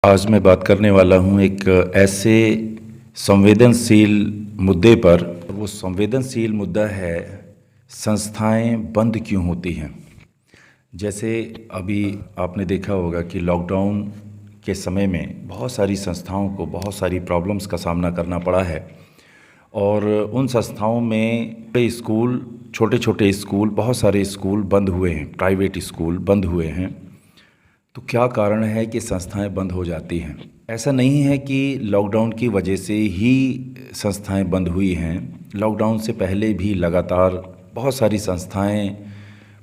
आज मैं बात करने वाला हूँ एक ऐसे संवेदनशील मुद्दे पर। वो संवेदनशील मुद्दा है, संस्थाएं बंद क्यों होती हैं। जैसे अभी आपने देखा होगा कि लॉकडाउन के समय में बहुत सारी संस्थाओं को बहुत सारी प्रॉब्लम्स का सामना करना पड़ा है और उन संस्थाओं में स्कूल, छोटे छोटे स्कूल, बहुत सारे स्कूल बंद हुए हैं, प्राइवेट स्कूल बंद हुए हैं। तो क्या कारण है कि संस्थाएं बंद हो जाती हैं। ऐसा नहीं है कि लॉकडाउन की वजह से ही संस्थाएं बंद हुई हैं। लॉकडाउन से पहले भी लगातार बहुत सारी संस्थाएं,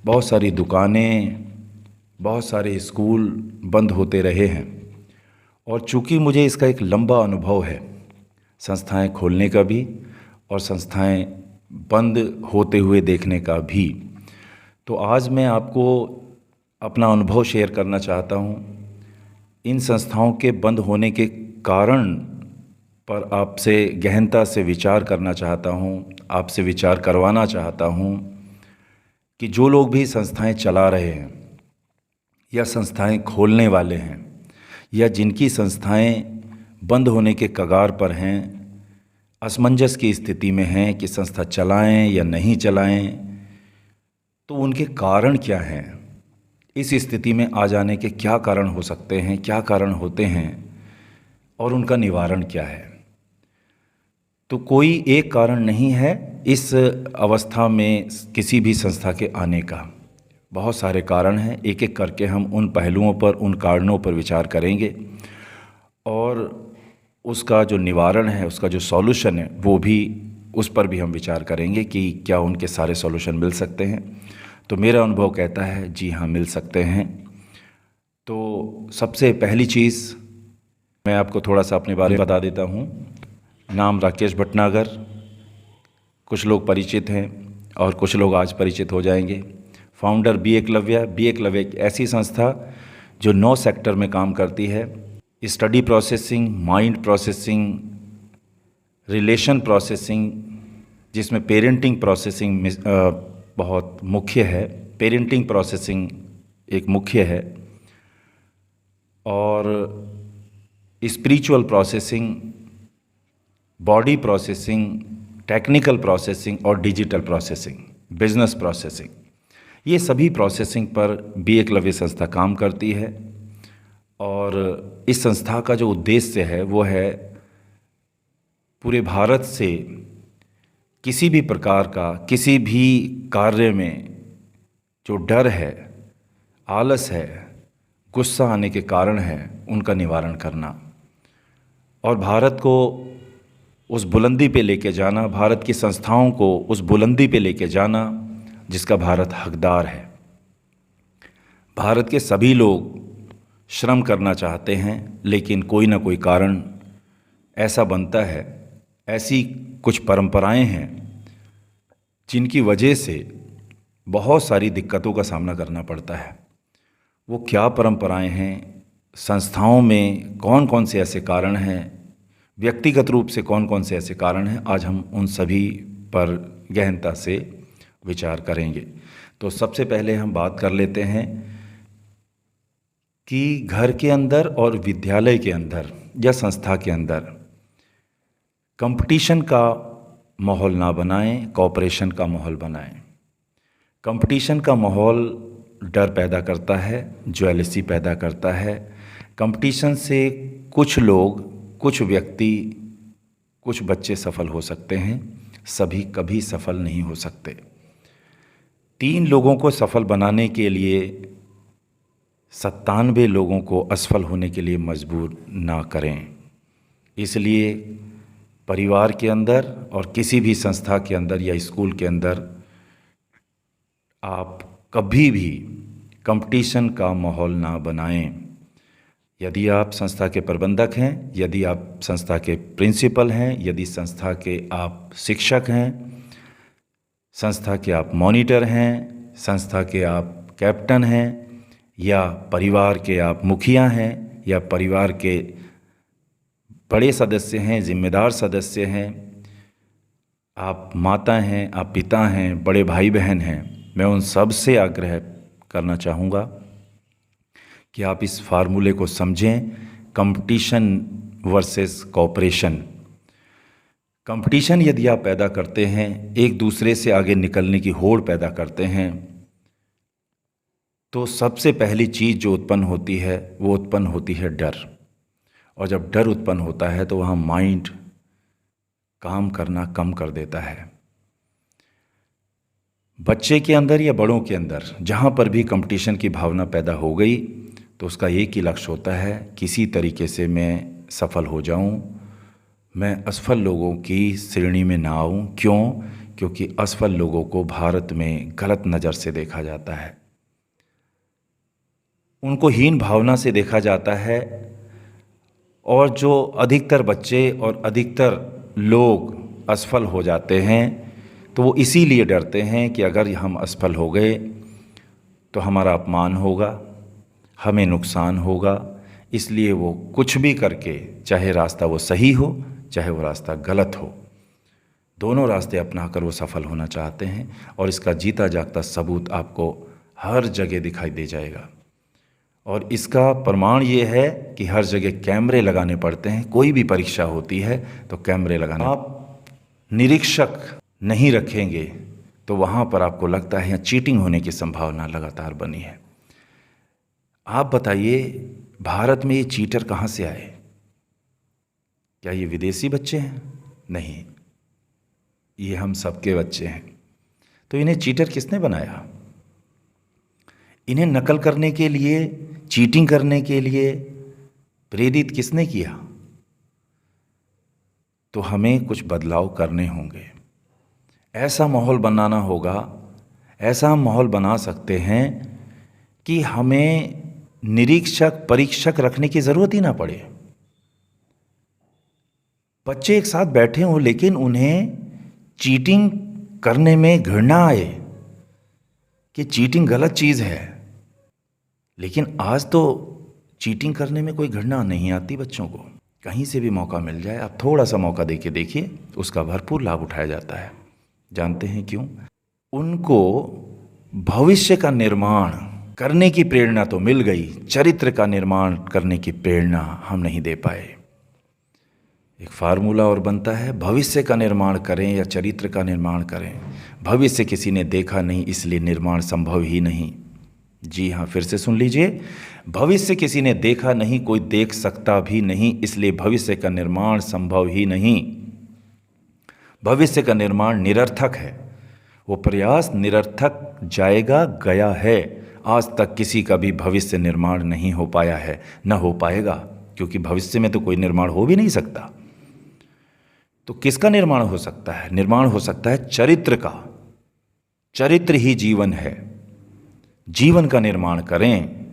बहुत सारी दुकानें, बहुत सारे स्कूल बंद होते रहे हैं। और चूंकि मुझे इसका एक लंबा अनुभव है, संस्थाएं खोलने का भी और संस्थाएं बंद होते हुए देखने का भी, तो आज मैं आपको अपना अनुभव शेयर करना चाहता हूँ। इन संस्थाओं के बंद होने के कारण पर आपसे गहनता से विचार करना चाहता हूँ, आपसे विचार करवाना चाहता हूँ कि जो लोग भी संस्थाएं चला रहे हैं या संस्थाएं खोलने वाले हैं या जिनकी संस्थाएं बंद होने के कगार पर हैं, असमंजस की स्थिति में हैं कि संस्था चलाएं या नहीं चलाएं, तो उनके कारण क्या हैं। इस स्थिति में आ जाने के क्या कारण हो सकते हैं, क्या कारण होते हैं और उनका निवारण क्या है। तो कोई एक कारण नहीं है इस अवस्था में किसी भी संस्था के आने का, बहुत सारे कारण हैं। एक एक करके हम उन पहलुओं पर, उन कारणों पर विचार करेंगे और उसका जो निवारण है, उसका जो सॉल्यूशन है, वो भी, उस पर भी हम विचार करेंगे कि क्या उनके सारे सॉल्यूशन मिल सकते हैं। तो मेरा अनुभव कहता है जी हाँ, मिल सकते हैं। तो सबसे पहली चीज़ मैं आपको थोड़ा सा अपने बारे में बता देता हूँ। नाम राकेश भटनागर, कुछ लोग परिचित हैं और कुछ लोग आज परिचित हो जाएंगे। Founder B Eklavya. B Eklavya एक ऐसी संस्था जो 9 सेक्टर में काम करती है। Study processing, mind processing, relation processing, जिसमें पेरेंटिंग प्रोसेसिंग बहुत मुख्य है। पेरेंटिंग प्रोसेसिंग एक मुख्य है, और spiritual processing, body processing, technical processing और डिजिटल प्रोसेसिंग, बिजनेस प्रोसेसिंग, ये सभी प्रोसेसिंग पर बी एकलव्य संस्था काम करती है। और इस संस्था का जो उद्देश्य है वो है पूरे भारत से किसी भी प्रकार का, किसी भी कार्य में जो डर है, आलस है, गुस्सा आने के कारण है, उनका निवारण करना और भारत को उस बुलंदी पे लेके जाना, भारत की संस्थाओं को उस बुलंदी पे लेके जाना जिसका भारत हकदार है। भारत के सभी लोग श्रम करना चाहते हैं, लेकिन कोई ना कोई कारण ऐसा बनता है, ऐसी कुछ परंपराएं हैं जिनकी वजह से बहुत सारी दिक्कतों का सामना करना पड़ता है। वो क्या परंपराएं हैं, संस्थाओं में कौन कौन से ऐसे कारण हैं, व्यक्तिगत रूप से कौन कौन से ऐसे कारण हैं, आज हम उन सभी पर गहनता से विचार करेंगे। तो सबसे पहले हम बात कर लेते हैं कि घर के अंदर और विद्यालय के अंदर या संस्था के अंदर कंपटीशन का माहौल ना बनाएं, कोऑपरेशन का माहौल बनाएं। कंपटीशन का माहौल डर पैदा करता है, ज्वेलसी पैदा करता है। कंपटीशन से कुछ लोग, कुछ व्यक्ति, कुछ बच्चे सफल हो सकते हैं, सभी कभी सफल नहीं हो सकते। 3 लोगों को सफल बनाने के लिए 97 लोगों को असफल होने के लिए मजबूर ना करें। इसलिए परिवार के अंदर और किसी भी संस्था के अंदर या स्कूल के अंदर आप कभी भी कंपटीशन का माहौल ना बनाएं। यदि आप संस्था के प्रबंधक हैं, यदि आप संस्था के प्रिंसिपल हैं, यदि संस्था के आप शिक्षक हैं, संस्था के आप मॉनिटर हैं, संस्था के आप कैप्टन हैं, या परिवार के आप मुखिया हैं, या परिवार के बड़े सदस्य हैं, जिम्मेदार सदस्य हैं, आप माता हैं, आप पिता हैं, बड़े भाई बहन हैं, मैं उन सब से आग्रह करना चाहूँगा कि आप इस फार्मूले को समझें। Competition versus cooperation. कंपटीशन यदि आप पैदा करते हैं, एक दूसरे से आगे निकलने की होड़ पैदा करते हैं, तो सबसे पहली चीज़ जो उत्पन्न होती है वो उत्पन्न होती है डर। और जब डर उत्पन्न होता है तो वहाँ माइंड काम करना कम कर देता है। बच्चे के अंदर या बड़ों के अंदर जहाँ पर भी कंपटीशन की भावना पैदा हो गई तो उसका एक ही लक्ष्य होता है, किसी तरीके से मैं सफल हो जाऊं, मैं असफल लोगों की श्रेणी में ना आऊं। क्यों? क्योंकि असफल लोगों को भारत में गलत नज़र से देखा जाता है, उनको हीन भावना से देखा जाता है। और जो अधिकतर बच्चे और अधिकतर लोग असफल हो जाते हैं तो वो इसीलिए डरते हैं कि अगर हम असफल हो गए तो हमारा अपमान होगा, हमें नुकसान होगा। इसलिए वो कुछ भी करके, चाहे रास्ता वो सही हो चाहे वो रास्ता गलत हो, दोनों रास्ते अपनाकर वो सफल होना चाहते हैं। और इसका जीता जागता सबूत आपको हर जगह दिखाई दे जाएगा। और इसका प्रमाण ये है कि हर जगह कैमरे लगाने पड़ते हैं। कोई भी परीक्षा होती है तो कैमरे लगाने, आप निरीक्षक नहीं रखेंगे तो वहाँ पर आपको लगता है चीटिंग होने की संभावना लगातार बनी है। आप बताइए, भारत में ये चीटर कहाँ से आए? क्या ये विदेशी बच्चे हैं? नहीं, ये हम सबके बच्चे हैं। तो इन्हें चीटर किसने बनाया? इन्हें नकल करने के लिए, चीटिंग करने के लिए प्रेरित किसने किया? तो हमें कुछ बदलाव करने होंगे, ऐसा माहौल बनाना होगा, ऐसा हम माहौल बना सकते हैं कि हमें निरीक्षक परीक्षक रखने की ज़रूरत ही ना पड़े। बच्चे एक साथ बैठे हों लेकिन उन्हें चीटिंग करने में घृणा आए कि चीटिंग गलत चीज़ है। लेकिन आज तो चीटिंग करने में कोई घृणा नहीं आती बच्चों को। कहीं से भी मौका मिल जाए, आप थोड़ा सा मौका दे के देखिए, उसका भरपूर लाभ उठाया जाता है। जानते हैं क्यों? उनको भविष्य का निर्माण करने की प्रेरणा तो मिल गई, चरित्र का निर्माण करने की प्रेरणा हम नहीं दे पाए। एक फार्मूला और बनता है, भविष्य का निर्माण करें या चरित्र का निर्माण करें। भविष्य किसी ने देखा नहीं इसलिए निर्माण संभव ही नहीं। जी हाँ, फिर से सुन लीजिए, भविष्य किसी ने देखा नहीं, कोई देख सकता भी नहीं, इसलिए भविष्य का निर्माण संभव ही नहीं। भविष्य का निर्माण निरर्थक है, वो प्रयास निरर्थक जाएगा गया है। आज तक किसी का भी भविष्य निर्माण नहीं हो पाया है, न हो पाएगा, क्योंकि भविष्य में तो कोई निर्माण हो भी नहीं सकता। तो किसका निर्माण हो सकता है? निर्माण हो सकता है चरित्र का। चरित्र ही जीवन है। जीवन का निर्माण करें,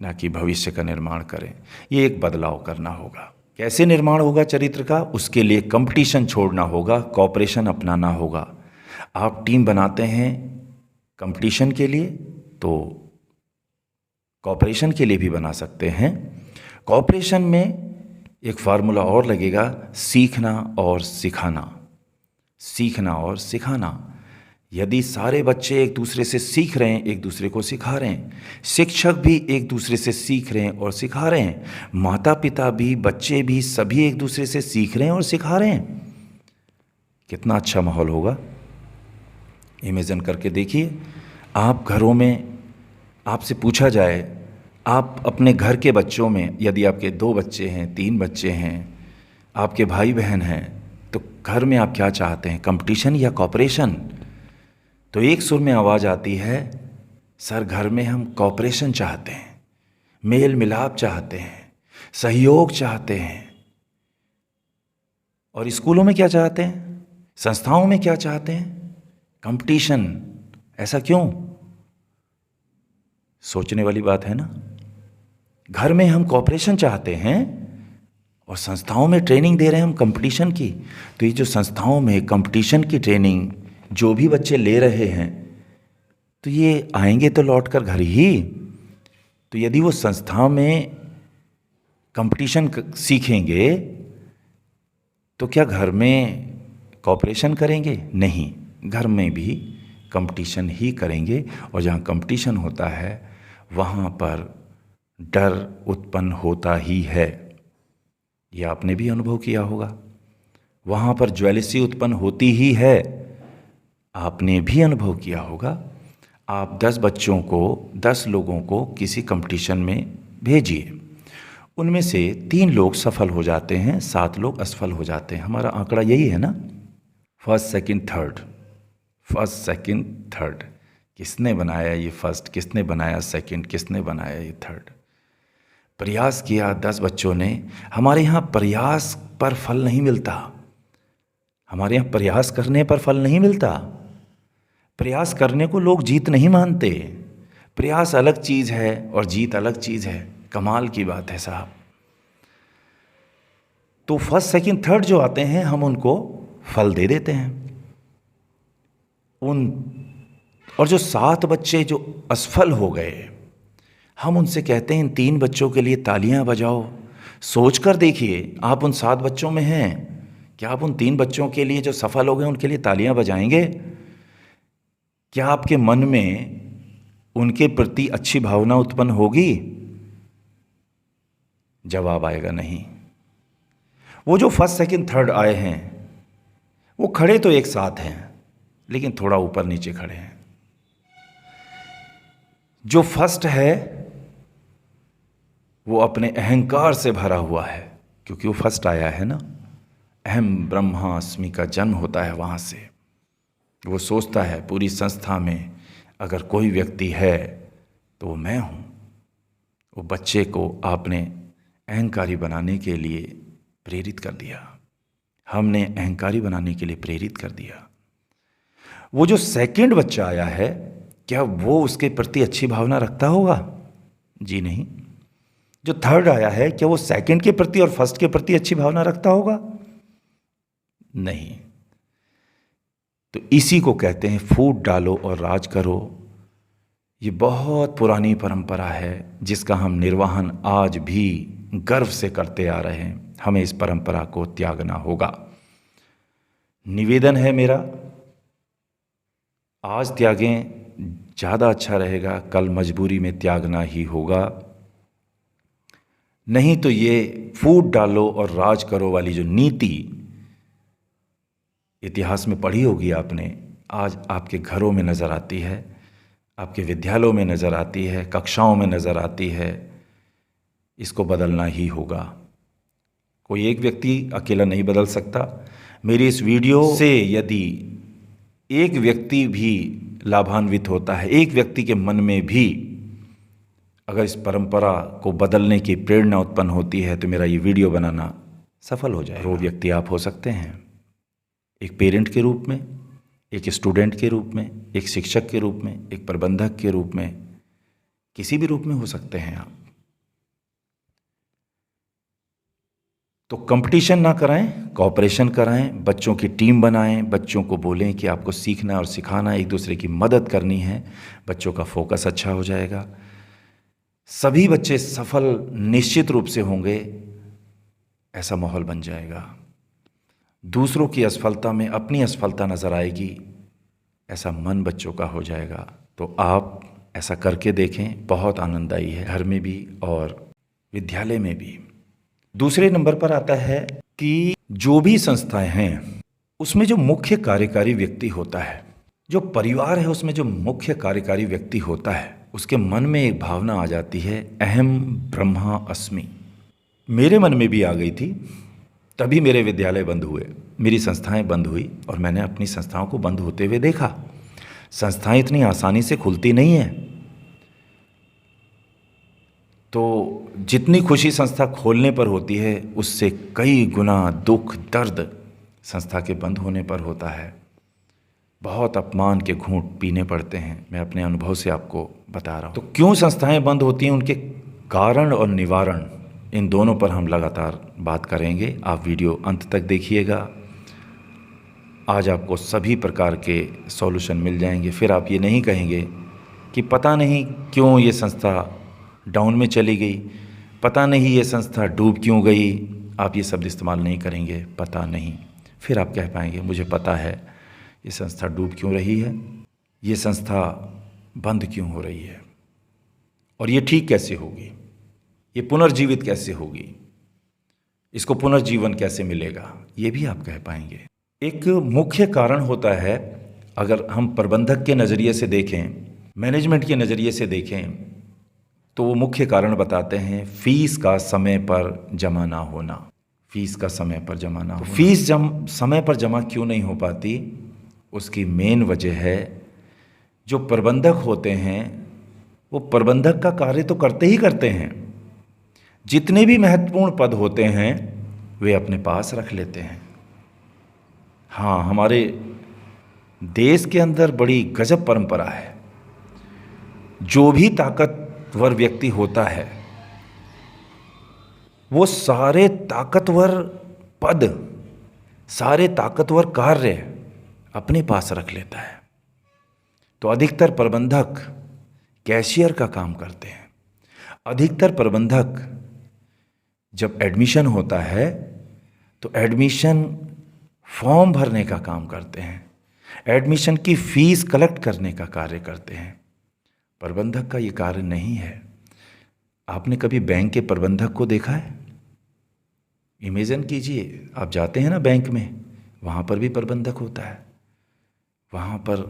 ना कि भविष्य का निर्माण करें। ये एक बदलाव करना होगा। कैसे निर्माण होगा चरित्र का? उसके लिए कंपटीशन छोड़ना होगा, कोऑपरेशन अपनाना होगा। आप टीम बनाते हैं कंपटीशन के लिए, तो कोऑपरेशन के लिए भी बना सकते हैं। कोऑपरेशन में एक फार्मूला और लगेगा, सीखना और सिखाना। सीखना और सिखाना। यदि सारे बच्चे एक दूसरे से सीख रहे हैं, एक दूसरे को सिखा रहे हैं, शिक्षक भी एक दूसरे से सीख रहे हैं और सिखा रहे हैं, माता पिता भी, बच्चे भी, सभी एक दूसरे से सीख रहे हैं और सिखा रहे हैं, कितना अच्छा माहौल होगा। इमेजिन करके देखिए, आप घरों में आपसे पूछा जाए, आप अपने घर के बच्चों में, यदि आपके 2 बच्चे हैं, 3 बच्चे हैं, आपके भाई बहन हैं, तो घर में आप क्या चाहते हैं, कंपटीशन या कोऑपरेशन? तो एक सुर में आवाज़ आती है, सर घर में हम कोऑपरेशन चाहते हैं, मेल मिलाप चाहते हैं, सहयोग चाहते हैं। और स्कूलों में क्या चाहते हैं, संस्थाओं में क्या चाहते हैं? कंपटीशन। ऐसा क्यों? सोचने वाली बात है ना। घर में हम कोऑपरेशन चाहते हैं और संस्थाओं में ट्रेनिंग दे रहे हैं हम कंपटीशन की। तो ये जो संस्थाओं में कंपटीशन की ट्रेनिंग जो भी बच्चे ले रहे हैं, तो ये आएंगे तो लौट कर घर ही। तो यदि वो संस्था में कंपटीशन सीखेंगे तो क्या घर में कोऑपरेशन करेंगे? नहीं, घर में भी कंपटीशन ही करेंगे। और जहाँ कंपटीशन होता है वहाँ पर डर उत्पन्न होता ही है। ये आपने भी अनुभव किया होगा। वहाँ पर ज्वेलसी उत्पन्न होती ही है, आपने भी अनुभव किया होगा। आप 10 बच्चों को, 10 लोगों को किसी कंपटीशन में भेजिए, उनमें से 3 लोग सफल हो जाते हैं, 7 लोग असफल हो जाते हैं। हमारा आंकड़ा यही है ना, first second third, first second third. किसने बनाया ये फर्स्ट, किसने बनाया सेकंड, किसने बनाया ये थर्ड। प्रयास किया 10 बच्चों ने। हमारे यहाँ प्रयास पर फल नहीं मिलता, हमारे यहाँ प्रयास करने पर फल नहीं मिलता। प्रयास करने को लोग जीत नहीं मानते। प्रयास अलग चीज़ है और जीत अलग चीज़ है। कमाल की बात है साहब। तो फर्स्ट सेकंड थर्ड जो आते हैं, हम उनको फल दे देते हैं और जो 7 बच्चे जो असफल हो गए, हम उनसे कहते हैं इन 3 बच्चों के लिए तालियां बजाओ। सोच कर देखिए, आप उन 7 बच्चों में हैं, क्या आप उन 3 बच्चों के लिए जो सफल हो गए उनके लिए तालियां बजाएंगे? क्या आपके मन में उनके प्रति अच्छी भावना उत्पन्न होगी? जवाब आएगा नहीं। वो जो फर्स्ट सेकंड थर्ड आए हैं, वो खड़े तो एक साथ हैं, लेकिन थोड़ा ऊपर नीचे खड़े हैं। जो फर्स्ट है वो अपने अहंकार से भरा हुआ है, क्योंकि वो फर्स्ट आया है ना। अहम ब्रह्मास्मि का जन्म होता है वहाँ से। वो सोचता है पूरी संस्था में अगर कोई व्यक्ति है तो वो मैं हूँ। वो बच्चे को आपने अहंकारी बनाने के लिए प्रेरित कर दिया, हमने अहंकारी बनाने के लिए प्रेरित कर दिया। वो जो सेकंड बच्चा आया है, क्या वो उसके प्रति अच्छी भावना रखता होगा? जी नहीं। जो थर्ड आया है, क्या वो सेकंड के प्रति और फर्स्ट के प्रति अच्छी भावना रखता होगा? नहीं। तो इसी को कहते हैं फूट डालो और राज करो। ये बहुत पुरानी परंपरा है जिसका हम निर्वहन आज भी गर्व से करते आ रहे हैं। हमें इस परंपरा को त्यागना होगा। निवेदन है मेरा, आज त्यागें ज़्यादा अच्छा रहेगा, कल मजबूरी में त्यागना ही होगा। नहीं तो ये फूट डालो और राज करो वाली जो नीति इतिहास में पढ़ी होगी आपने, आज आपके घरों में नज़र आती है, आपके विद्यालयों में नज़र आती है, कक्षाओं में नज़र आती है। इसको बदलना ही होगा। कोई एक व्यक्ति अकेला नहीं बदल सकता। मेरी इस वीडियो से यदि एक व्यक्ति भी लाभान्वित होता है, एक व्यक्ति के मन में भी अगर इस परंपरा को बदलने की प्रेरणा उत्पन्न होती है, तो मेरा ये वीडियो बनाना सफल हो जाएगा। वो व्यक्ति आप हो सकते हैं, एक पेरेंट के रूप में, एक स्टूडेंट के रूप में, एक शिक्षक के रूप में, एक प्रबंधक के रूप में, किसी भी रूप में हो सकते हैं आप। तो कंपटीशन ना कराएं, कोऑपरेशन कराएं, बच्चों की टीम बनाएं, बच्चों को बोलें कि आपको सीखना और सिखाना, एक दूसरे की मदद करनी है। बच्चों का फोकस अच्छा हो जाएगा, सभी बच्चे सफल निश्चित रूप से होंगे, ऐसा माहौल बन जाएगा। दूसरों की असफलता में अपनी असफलता नज़र आएगी, ऐसा मन बच्चों का हो जाएगा। तो आप ऐसा करके देखें, बहुत आनंददायी है, घर में भी और विद्यालय में भी। दूसरे नंबर पर आता है कि जो भी संस्थाएं हैं उसमें जो मुख्य कार्यकारी व्यक्ति होता है, जो परिवार है उसमें जो मुख्य कार्यकारी व्यक्ति होता है, उसके मन में एक भावना आ जाती है, अहम ब्रह्मा अस्मि। मेरे मन में भी आ गई थी, तभी मेरे विद्यालय बंद हुए, मेरी संस्थाएं बंद हुई और मैंने अपनी संस्थाओं को बंद होते हुए देखा। संस्थाएं इतनी आसानी से खुलती नहीं है। तो जितनी खुशी संस्था खोलने पर होती है, उससे कई गुना दुख दर्द संस्था के बंद होने पर होता है। बहुत अपमान के घूंट पीने पड़ते हैं, मैं अपने अनुभव से आपको बता रहा हूँ। तो क्यों संस्थाएं बंद होती हैं, उनके कारण और निवारण, इन दोनों पर हम लगातार बात करेंगे। आप वीडियो अंत तक देखिएगा। आज आपको सभी प्रकार के सॉल्यूशन मिल जाएंगे। फिर आप ये नहीं कहेंगे कि पता नहीं क्यों ये संस्था डाउन में चली गई, पता नहीं ये संस्था डूब क्यों गई। आप ये शब्द इस्तेमाल नहीं करेंगे, पता नहीं। फिर आप कह पाएंगे मुझे पता है ये संस्था डूब क्यों रही है, ये संस्था बंद क्यों हो रही है, और ये ठीक कैसे होगी, ये पुनर्जीवित कैसे होगी। इसको पुनर्जीवन कैसे मिलेगा, ये भी आप कह पाएंगे। एक मुख्य कारण होता है, अगर हम प्रबंधक के नज़रिए से देखें, मैनेजमेंट के नज़रिए से देखें, तो वो मुख्य कारण बताते हैं फीस का समय पर जमा ना होना। फीस का समय पर जमा ना होना। फीस समय पर जमा क्यों नहीं हो पाती, उसकी मेन वजह है जो प्रबंधक होते हैं वो प्रबंधक का कार्य तो करते ही करते हैं, जितने भी महत्वपूर्ण पद होते हैं वे अपने पास रख लेते हैं। हाँ, हमारे देश के अंदर बड़ी गजब परंपरा है। जो भी ताकतवर व्यक्ति होता है वो सारे ताकतवर पद, सारे ताकतवर कार्य अपने पास रख लेता है। तो अधिकतर प्रबंधक कैशियर का काम करते हैं। अधिकतर प्रबंधक जब एडमिशन होता है तो एडमिशन फॉर्म भरने का काम करते हैं, एडमिशन की फीस कलेक्ट करने का कार्य करते हैं। प्रबंधक का ये कार्य नहीं है। आपने कभी बैंक के प्रबंधक को देखा है? इमेजिन कीजिए, आप जाते हैं ना बैंक में, वहाँ पर भी प्रबंधक होता है, वहाँ पर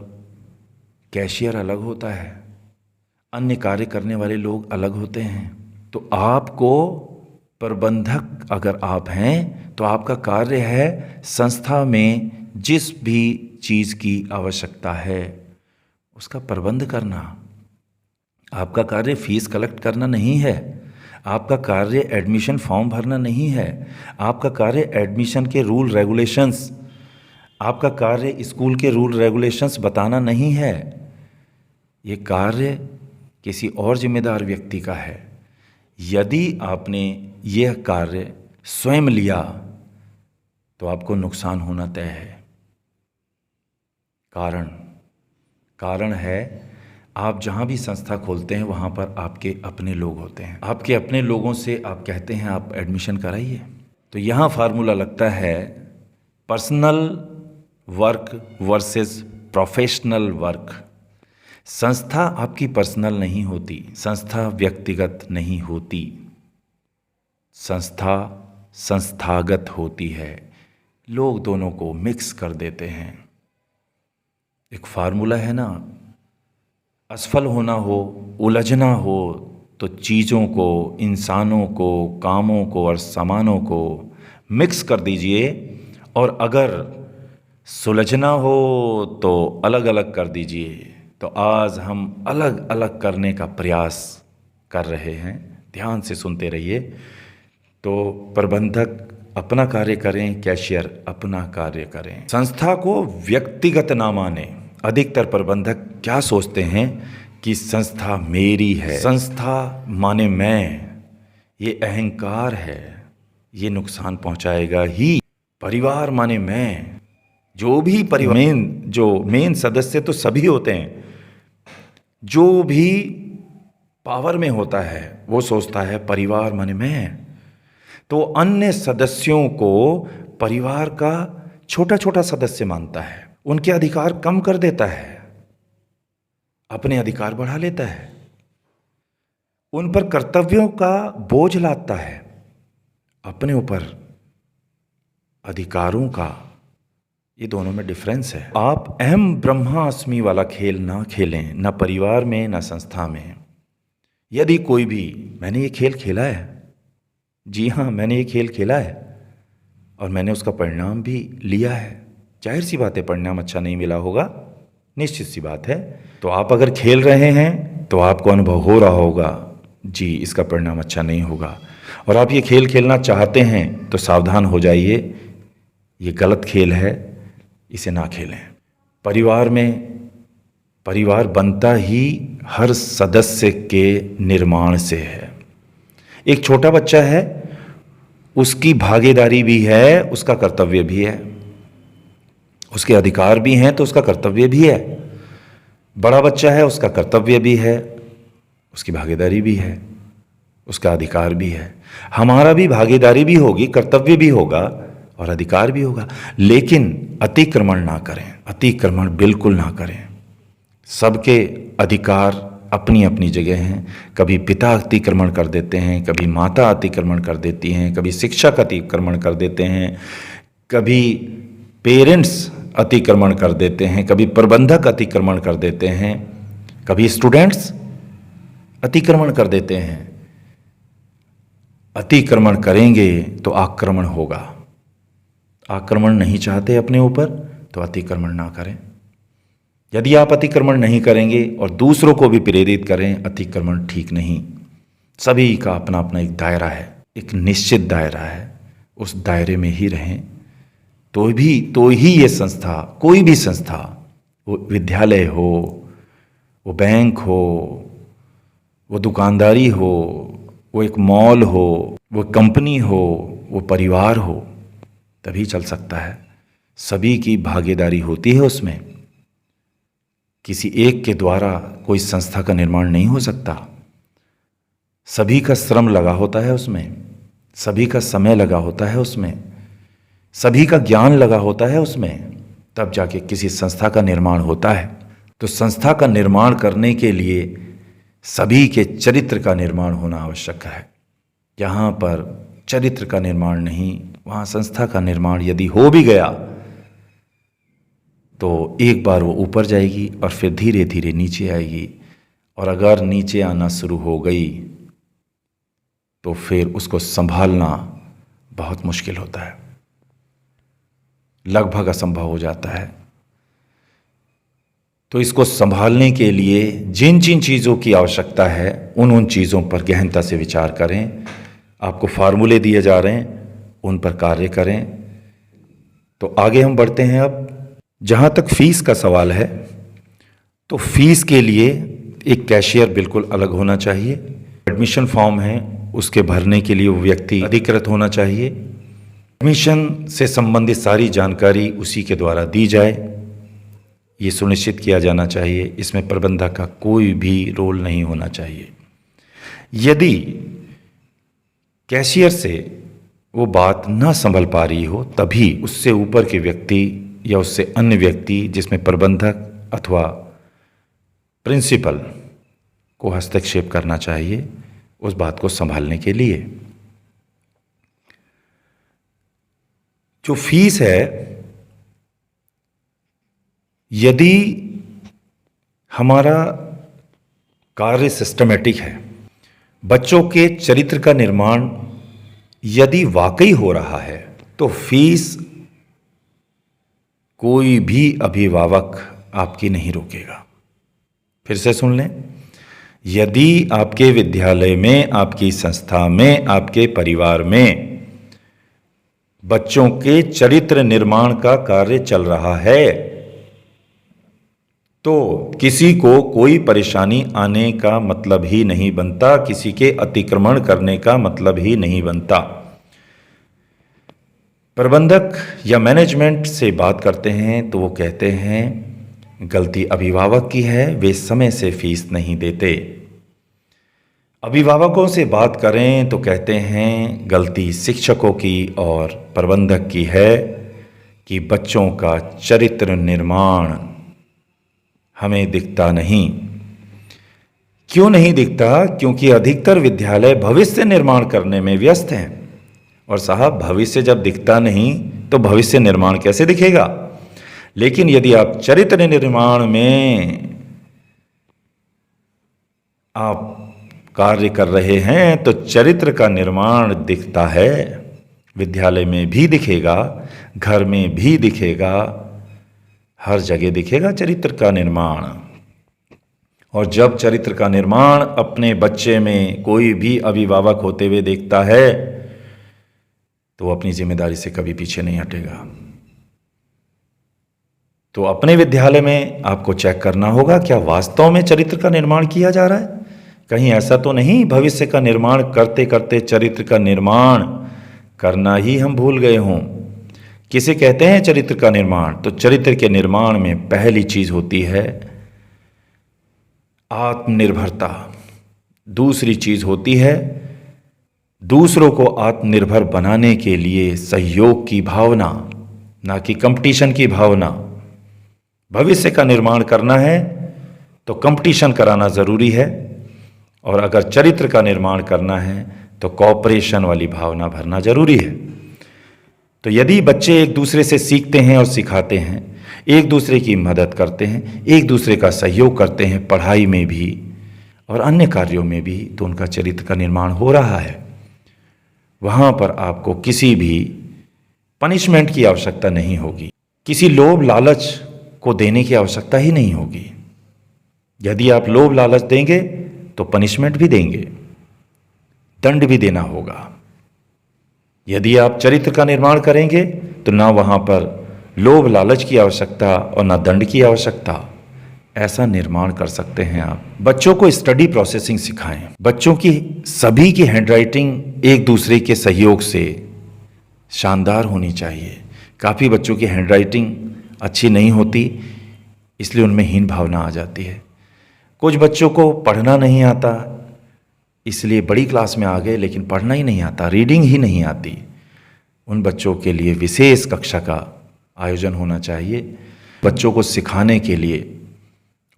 कैशियर अलग होता है, अन्य कार्य करने वाले लोग अलग होते हैं। तो आपको प्रबंधक अगर आप हैं तो आपका कार्य है संस्था में जिस भी चीज़ की आवश्यकता है उसका प्रबंध करना। आपका कार्य फीस कलेक्ट करना नहीं है, आपका कार्य एडमिशन फॉर्म भरना नहीं है, आपका कार्य एडमिशन के रूल रेगुलेशंस, आपका कार्य स्कूल के रूल रेगुलेशंस बताना नहीं है। ये कार्य किसी और जिम्मेदार व्यक्ति का है। यदि आपने यह कार्य स्वयं लिया तो आपको नुकसान होना तय है। कारण है, आप जहाँ भी संस्था खोलते हैं वहाँ पर आपके अपने लोग होते हैं। आपके अपने लोगों से आप कहते हैं आप एडमिशन कराइए। तो यहाँ फार्मूला लगता है personal work versus professional work. संस्था आपकी पर्सनल नहीं होती, संस्था व्यक्तिगत नहीं होती, संस्था संस्थागत होती है। लोग दोनों को मिक्स कर देते हैं। एक फार्मूला है ना, असफल होना हो, उलझना हो तो चीज़ों को, इंसानों को, कामों को और सामानों को मिक्स कर दीजिए, और अगर सुलझना हो तो अलग अलग कर दीजिए। तो आज हम अलग अलग करने का प्रयास कर रहे हैं। ध्यान से सुनते रहिए। तो प्रबंधक अपना कार्य करें, कैशियर अपना कार्य करें, संस्था को व्यक्तिगत ना माने। अधिकतर प्रबंधक क्या सोचते हैं कि संस्था मेरी है, संस्था माने मैं, ये अहंकार है, ये नुकसान पहुंचाएगा ही। परिवार माने मैं, जो भी परिवार मेन सदस्य तो सभी होते हैं, जो भी पावर में होता है वो सोचता है परिवार माने मैं। तो अन्य सदस्यों को परिवार का छोटा छोटा सदस्य मानता है, उनके अधिकार कम कर देता है, अपने अधिकार बढ़ा लेता है, उन पर कर्तव्यों का बोझ लादता है, अपने ऊपर अधिकारों का। ये दोनों में डिफरेंस है। आप अहम ब्रह्मास्मि वाला खेल ना खेलें, ना परिवार में ना संस्था में। यदि कोई भी, मैंने ये खेल खेला है, जी हाँ मैंने ये खेल खेला है और मैंने उसका परिणाम भी लिया है। जाहिर सी बात है परिणाम अच्छा नहीं मिला होगा, निश्चित सी बात है। तो आप अगर खेल रहे हैं तो आपको अनुभव हो रहा होगा जी इसका परिणाम अच्छा नहीं होगा, और आप ये खेल खेलना चाहते हैं तो सावधान हो जाइए, ये गलत खेल है, इसे ना खेलें। परिवार में परिवार बनता ही हर सदस्य के निर्माण से है। एक छोटा बच्चा है, उसकी भागीदारी भी है, उसका कर्तव्य भी है, उसके अधिकार भी हैं तो उसका कर्तव्य भी है। बड़ा बच्चा है, उसका कर्तव्य भी है, उसकी भागीदारी भी है, उसका अधिकार भी है। हमारा भी भागीदारी भी होगी, कर्तव्य भी होगा और अधिकार भी होगा, लेकिन अतिक्रमण ना करें, अतिक्रमण बिल्कुल ना करें। सबके अधिकार अपनी अपनी जगह हैं। कभी पिता अतिक्रमण कर देते हैं, कभी माता अतिक्रमण कर देती हैं, कभी शिक्षक अतिक्रमण कर देते हैं, कभी पेरेंट्स अतिक्रमण कर देते हैं, कभी प्रबंधक अतिक्रमण कर देते हैं, कभी स्टूडेंट्स अतिक्रमण कर देते हैं। अतिक्रमण करेंगे तो आक्रमण होगा। आक्रमण नहीं चाहते अपने ऊपर तो अतिक्रमण ना करें। यदि आप अतिक्रमण नहीं करेंगे और दूसरों को भी प्रेरित करें, अतिक्रमण ठीक नहीं। सभी का अपना अपना एक दायरा है, एक निश्चित दायरा है, उस दायरे में ही रहें तो ही ये संस्था, कोई भी संस्था, वो विद्यालय हो, वो बैंक हो, वो दुकानदारी हो, वो एक मॉल हो, वो कंपनी हो, वो परिवार हो, तभी चल सकता है। सभी की भागीदारी होती है उसमें। किसी एक के द्वारा कोई संस्था का निर्माण नहीं हो सकता। सभी का श्रम लगा होता है उसमें, सभी का समय लगा होता है उसमें, सभी का ज्ञान लगा होता है उसमें, तब जाके किसी संस्था का निर्माण होता है। तो संस्था का निर्माण करने के लिए सभी के चरित्र का निर्माण होना आवश्यक है। जहाँ पर चरित्र का निर्माण नहीं, वहाँ संस्था का निर्माण यदि हो भी गया तो एक बार वो ऊपर जाएगी और फिर धीरे धीरे नीचे आएगी। और अगर नीचे आना शुरू हो गई तो फिर उसको संभालना बहुत मुश्किल होता है, लगभग असंभव हो जाता है। तो इसको संभालने के लिए जिन जिन चीज़ों की आवश्यकता है उन चीज़ों पर गहनता से विचार करें। आपको फार्मूले दिए जा रहे हैं, उन पर कार्य करें। तो आगे हम बढ़ते हैं। अब जहाँ तक फीस का सवाल है, तो फीस के लिए एक कैशियर बिल्कुल अलग होना चाहिए। एडमिशन फॉर्म है, उसके भरने के लिए वो व्यक्ति अधिकृत होना चाहिए। एडमिशन से संबंधित सारी जानकारी उसी के द्वारा दी जाए, ये सुनिश्चित किया जाना चाहिए। इसमें प्रबंधक का कोई भी रोल नहीं होना चाहिए। यदि कैशियर से वो बात ना संभल पा रही हो, तभी उससे ऊपर के व्यक्ति या उससे अन्य व्यक्ति, जिसमें प्रबंधक अथवा प्रिंसिपल, को हस्तक्षेप करना चाहिए उस बात को संभालने के लिए। जो फीस है, यदि हमारा कार्य सिस्टमेटिक है, बच्चों के चरित्र का निर्माण यदि वाकई हो रहा है, तो फीस कोई भी अभिभावक आपकी नहीं रोकेगा। फिर से सुन लें, यदि आपके विद्यालय में, आपकी संस्था में, आपके परिवार में बच्चों के चरित्र निर्माण का कार्य चल रहा है, तो किसी को कोई परेशानी आने का मतलब ही नहीं बनता, किसी के अतिक्रमण करने का मतलब ही नहीं बनता। प्रबंधक या मैनेजमेंट से बात करते हैं तो वो कहते हैं गलती अभिभावक की है, वे समय से फीस नहीं देते। अभिभावकों से बात करें तो कहते हैं गलती शिक्षकों की और प्रबंधक की है कि बच्चों का चरित्र निर्माण हमें दिखता नहीं। क्यों नहीं दिखता? क्योंकि अधिकतर विद्यालय भविष्य निर्माण करने में व्यस्त हैं। और साहब, भविष्य जब दिखता नहीं तो भविष्य निर्माण कैसे दिखेगा? लेकिन यदि आप चरित्र निर्माण में आप कार्य कर रहे हैं तो चरित्र का निर्माण दिखता है। विद्यालय में भी दिखेगा, घर में भी दिखेगा, हर जगह दिखेगा चरित्र का निर्माण। और जब चरित्र का निर्माण अपने बच्चे में कोई भी अभिभावक होते हुए देखता है तो वो अपनी जिम्मेदारी से कभी पीछे नहीं हटेगा। तो अपने विद्यालय में आपको चेक करना होगा, क्या वास्तव में चरित्र का निर्माण किया जा रहा है? कहीं ऐसा तो नहीं भविष्य का निर्माण करते करते चरित्र का निर्माण करना ही हम भूल गए हों। किसे कहते हैं चरित्र का निर्माण? तो चरित्र के निर्माण में पहली चीज होती है आत्मनिर्भरता। दूसरी चीज होती है दूसरों को आत्मनिर्भर बनाने के लिए सहयोग की भावना, ना कि कंपटीशन की भावना। भविष्य का निर्माण करना है तो कंपटीशन कराना ज़रूरी है, और अगर चरित्र का निर्माण करना है तो कोऑपरेशन वाली भावना भरना जरूरी है। तो यदि बच्चे एक दूसरे से सीखते हैं और सिखाते हैं, एक दूसरे की मदद करते हैं, एक दूसरे का सहयोग करते हैं पढ़ाई में भी और अन्य कार्यों में भी, तो उनका चरित्र का निर्माण हो रहा है। वहाँ पर आपको किसी भी पनिशमेंट की आवश्यकता नहीं होगी, किसी लोभ लालच को देने की आवश्यकता ही नहीं होगी। यदि आप लोभ लालच देंगे तो पनिशमेंट भी देंगे, दंड भी देना होगा। यदि आप चरित्र का निर्माण करेंगे तो ना वहाँ पर लोभ लालच की आवश्यकता और ना दंड की आवश्यकता, ऐसा निर्माण कर सकते हैं आप। बच्चों को स्टडी प्रोसेसिंग सिखाएं। बच्चों की सभी की हैंडराइटिंग एक दूसरे के सहयोग से शानदार होनी चाहिए। काफ़ी बच्चों की हैंडराइटिंग अच्छी नहीं होती, इसलिए उनमें हीन भावना आ जाती है। कुछ बच्चों को पढ़ना नहीं आता, इसलिए बड़ी क्लास में आ गए लेकिन पढ़ना ही नहीं आता, रीडिंग ही नहीं आती। उन बच्चों के लिए विशेष कक्षा का आयोजन होना चाहिए। बच्चों को सिखाने के लिए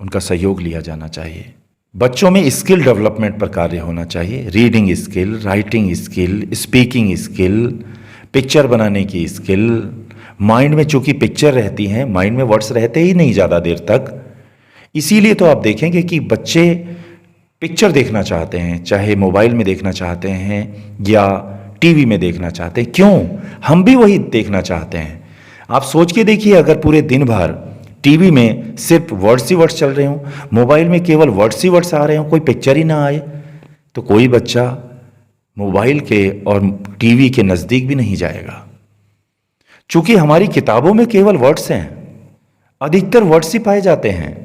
उनका सहयोग लिया जाना चाहिए। बच्चों में स्किल डेवलपमेंट पर कार्य होना चाहिए। Reading skill, writing skill, speaking skill, picture बनाने की स्किल। माइंड में चूंकि पिक्चर रहती हैं, माइंड में वर्ड्स रहते ही नहीं ज़्यादा देर तक, इसीलिए तो आप देखेंगे कि बच्चे पिक्चर देखना चाहते हैं, चाहे मोबाइल में देखना चाहते हैं या टीवी में देखना चाहते हैं। क्यों? हम भी वही देखना चाहते हैं। आप सोच के देखिए, अगर पूरे दिन भर टीवी में सिर्फ वर्ड्स ही वर्ड्स चल रहे हों, मोबाइल में केवल वर्ड्स ही वर्ड्स आ रहे हों, कोई पिक्चर ही ना आए, तो कोई बच्चा मोबाइल के और टीवी के नज़दीक भी नहीं जाएगा। चूंकि हमारी किताबों में केवल वर्ड्स हैं, अधिकतर वर्ड्स ही पाए जाते हैं,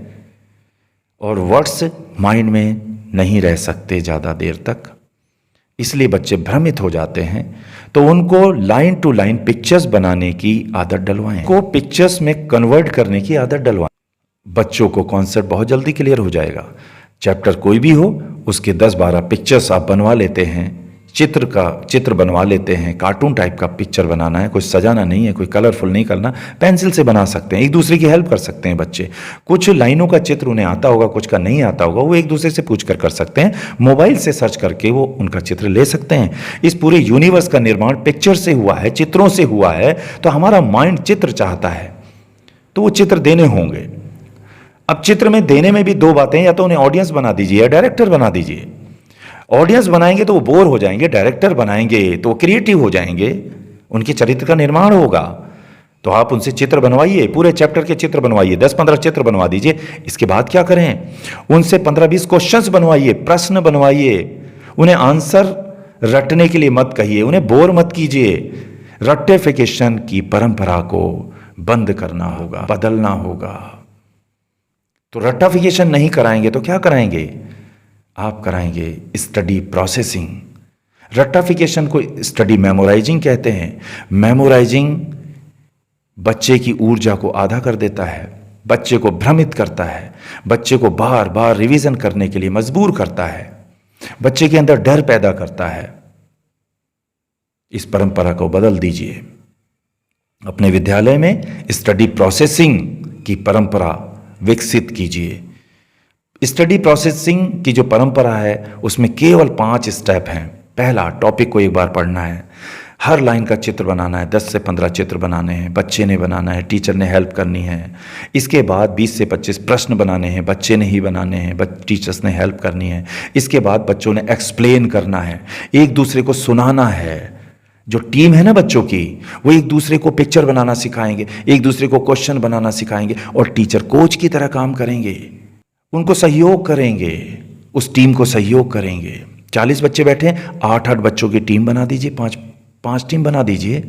और वर्ड्स माइंड में नहीं रह सकते ज़्यादा देर तक, इसलिए बच्चे भ्रमित हो जाते हैं। तो उनको लाइन टू लाइन पिक्चर्स बनाने की आदत डलवाएं, को पिक्चर्स में कन्वर्ट करने की आदत डलवाएं। बच्चों को कॉन्सेप्ट बहुत जल्दी क्लियर हो जाएगा। चैप्टर कोई भी हो, उसके 10-12 पिक्चर्स आप बनवा लेते हैं, चित्र बनवा लेते हैं। कार्टून टाइप का पिक्चर बनाना है, कोई सजाना नहीं है, कोई कलरफुल नहीं करना, पेंसिल से बना सकते हैं। एक दूसरे की हेल्प कर सकते हैं बच्चे। कुछ लाइनों का चित्र उन्हें आता होगा, कुछ का नहीं आता होगा, वो एक दूसरे से पूछ कर सकते हैं। मोबाइल से सर्च करके वो उनका चित्र ले सकते हैं। इस पूरे यूनिवर्स का निर्माण पिक्चर से हुआ है, चित्रों से हुआ है। तो हमारा माइंड चित्र चाहता है, तो वो चित्र देने होंगे। अब चित्र में देने में भी दो बातें, या तो उन्हें ऑडियंस बना दीजिए या डायरेक्टर बना दीजिए। ऑडियंस बनाएंगे तो वो बोर हो जाएंगे, डायरेक्टर बनाएंगे तो वो क्रिएटिव हो जाएंगे, उनके चरित्र का निर्माण होगा। तो आप उनसे चित्र बनवाइए, पूरे चैप्टर के चित्र बनवाइए, 10-15 चित्र बनवा दीजिए। इसके बाद क्या करें, उनसे 15-20 क्वेश्चंस बनवाइए, प्रश्न बनवाइए। उन्हें आंसर रटने के लिए मत कहिए, उन्हें बोर मत कीजिए। रट्टिफिकेशन की परंपरा को बंद करना होगा, बदलना होगा। तो रट्टिफिकेशन नहीं कराएंगे तो क्या कराएंगे? आप कराएंगे स्टडी प्रोसेसिंग। रट्टिफिकेशन को स्टडी मेमोराइजिंग कहते हैं। मेमोराइजिंग बच्चे की ऊर्जा को आधा कर देता है, बच्चे को भ्रमित करता है, बच्चे को बार बार रिवीजन करने के लिए मजबूर करता है, बच्चे के अंदर डर पैदा करता है। इस परंपरा को बदल दीजिए। अपने विद्यालय में स्टडी प्रोसेसिंग की परंपरा विकसित कीजिए। स्टडी प्रोसेसिंग की जो परंपरा है उसमें केवल 5 स्टेप हैं। पहला, टॉपिक को एक बार पढ़ना है, हर लाइन का चित्र बनाना है, 10 से 15 चित्र बनाने हैं, बच्चे ने बनाना है, टीचर ने हेल्प करनी है। इसके बाद 20 से 25 प्रश्न बनाने हैं, बच्चे ने ही बनाने हैं, टीचर्स ने हेल्प करनी है। इसके बाद बच्चों ने एक्सप्लेन करना है, एक दूसरे को सुनाना है। जो टीम है ना बच्चों की, वो एक दूसरे को पिक्चर बनाना सिखाएंगे, एक दूसरे को क्वेश्चन बनाना सिखाएंगे, और टीचर कोच की तरह काम करेंगे, उनको सहयोग करेंगे, उस टीम को सहयोग करेंगे। 40 बच्चे बैठे हैं, 8-8 बच्चों की टीम बना दीजिए, 5 टीम बना दीजिए,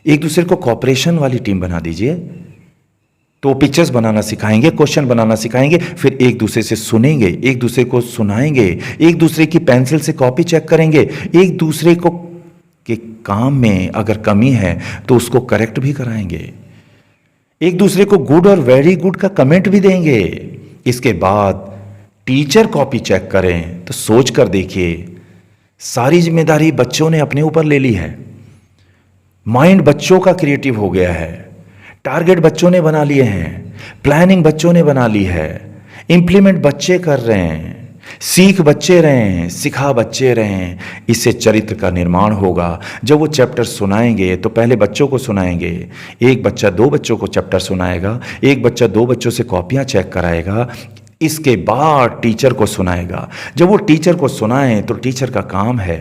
एक दूसरे को कॉपरेशन वाली टीम बना दीजिए। तो पिक्चर्स बनाना सिखाएंगे, क्वेश्चन बनाना सिखाएंगे, फिर एक दूसरे से सुनेंगे, एक दूसरे को सुनाएंगे, एक दूसरे की पेंसिल से कॉपी चेक करेंगे, एक दूसरे को के काम में अगर कमी है तो उसको करेक्ट भी कराएंगे, एक दूसरे को गुड और वेरी गुड का कमेंट भी देंगे। इसके बाद टीचर कॉपी चेक करें तो सोच कर देखिए, सारी जिम्मेदारी बच्चों ने अपने ऊपर ले ली है। माइंड बच्चों का क्रिएटिव हो गया है, टारगेट बच्चों ने बना लिए हैं, प्लानिंग बच्चों ने बना ली है, इम्प्लीमेंट बच्चे कर रहे हैं, सीख बच्चे रहे हैं, सिखा बच्चे रहे हैं। इससे चरित्र का निर्माण होगा। जब वो चैप्टर सुनाएंगे तो पहले बच्चों को सुनाएंगे, एक बच्चा 2 बच्चों को चैप्टर सुनाएगा, एक बच्चा 2 बच्चों से कॉपियाँ चेक कराएगा, इसके बाद टीचर को सुनाएगा। जब वो टीचर को सुनाएं तो टीचर का काम है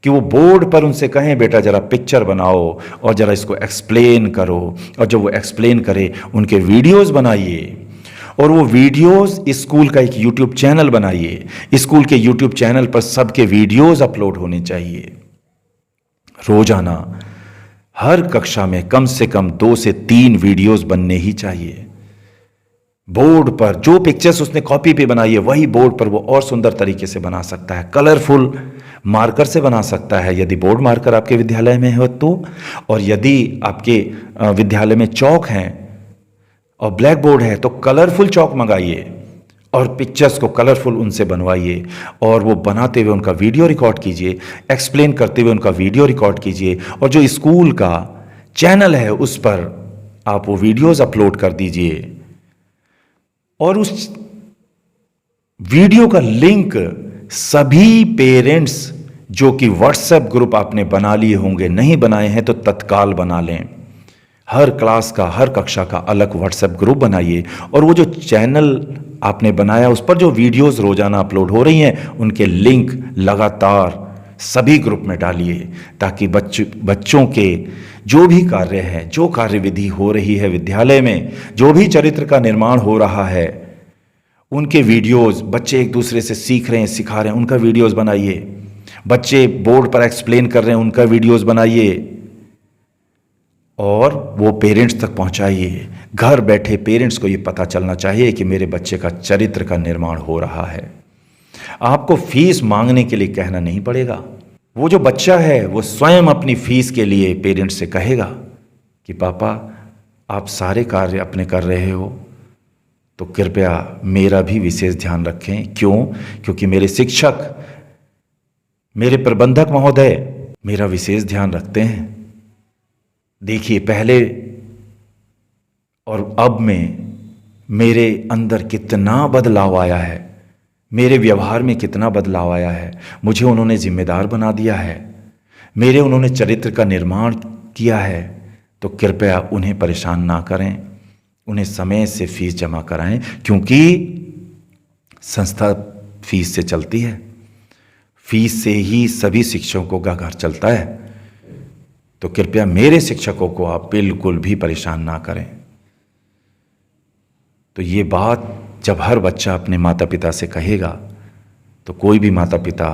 कि वो बोर्ड पर उनसे कहें बेटा ज़रा पिक्चर बनाओ और ज़रा इसको एक्सप्लेन करो, और जब वो एक्सप्लेन करे उनके वीडियोस बनाइए, और वो वीडियोस स्कूल का एक यूट्यूब चैनल बनाइए। स्कूल के यूट्यूब चैनल पर सबके वीडियोस अपलोड होने चाहिए। रोजाना हर कक्षा में कम से कम 2 से 3 वीडियोस बनने ही चाहिए। बोर्ड पर जो पिक्चर्स उसने कॉपी पे बनाई है वही बोर्ड पर वो और सुंदर तरीके से बना सकता है, कलरफुल मार्कर से बना सकता है यदि बोर्ड मार्कर आपके विद्यालय में हो तो, और यदि आपके विद्यालय में चौक हैं और ब्लैक बोर्ड है तो कलरफुल चौक मंगाइए और पिक्चर्स को कलरफुल उनसे बनवाइए, और वो बनाते हुए उनका वीडियो रिकॉर्ड कीजिए, एक्सप्लेन करते हुए उनका वीडियो रिकॉर्ड कीजिए, और जो स्कूल का चैनल है उस पर आप वो वीडियोस अपलोड कर दीजिए, और उस वीडियो का लिंक सभी पेरेंट्स जो कि व्हाट्सएप ग्रुप आपने बना लिए होंगे, नहीं बनाए हैं तो तत्काल बना लें। हर क्लास का, हर कक्षा का अलग व्हाट्सएप ग्रुप बनाइए, और वो जो चैनल आपने बनाया उस पर जो वीडियोस रोजाना अपलोड हो रही हैं उनके लिंक लगातार सभी ग्रुप में डालिए, ताकि बच्चों के जो भी कार्य है, जो कार्यविधि हो रही है विद्यालय में, जो भी चरित्र का निर्माण हो रहा है, उनके वीडियोस, बच्चे एक दूसरे से सीख रहे हैं, सिखा रहे हैं, उनका वीडियोस बनाइए। बच्चे बोर्ड पर एक्सप्लेन कर रहे हैं, उनका वीडियोस बनाइए और वो पेरेंट्स तक पहुंचाइए। घर बैठे पेरेंट्स को ये पता चलना चाहिए कि मेरे बच्चे का चरित्र का निर्माण हो रहा है। आपको फीस मांगने के लिए कहना नहीं पड़ेगा। वो जो बच्चा है वो स्वयं अपनी फीस के लिए पेरेंट्स से कहेगा कि पापा आप सारे कार्य अपने कर रहे हो तो कृपया मेरा भी विशेष ध्यान रखें। क्यों? क्योंकि मेरे शिक्षक, मेरे प्रबंधक महोदय मेरा विशेष ध्यान रखते हैं। देखिए पहले और अब में मेरे अंदर कितना बदलाव आया है, मेरे व्यवहार में कितना बदलाव आया है। मुझे उन्होंने जिम्मेदार बना दिया है, मेरे उन्होंने चरित्र का निर्माण किया है, तो कृपया उन्हें परेशान ना करें, उन्हें समय से फीस जमा कराएं, क्योंकि संस्था फीस से चलती है, फीस से ही सभी शिक्षकों का घर चलता है। तो कृपया मेरे शिक्षकों को आप बिल्कुल भी परेशान ना करें। तो ये बात जब हर बच्चा अपने माता पिता से कहेगा तो कोई भी माता पिता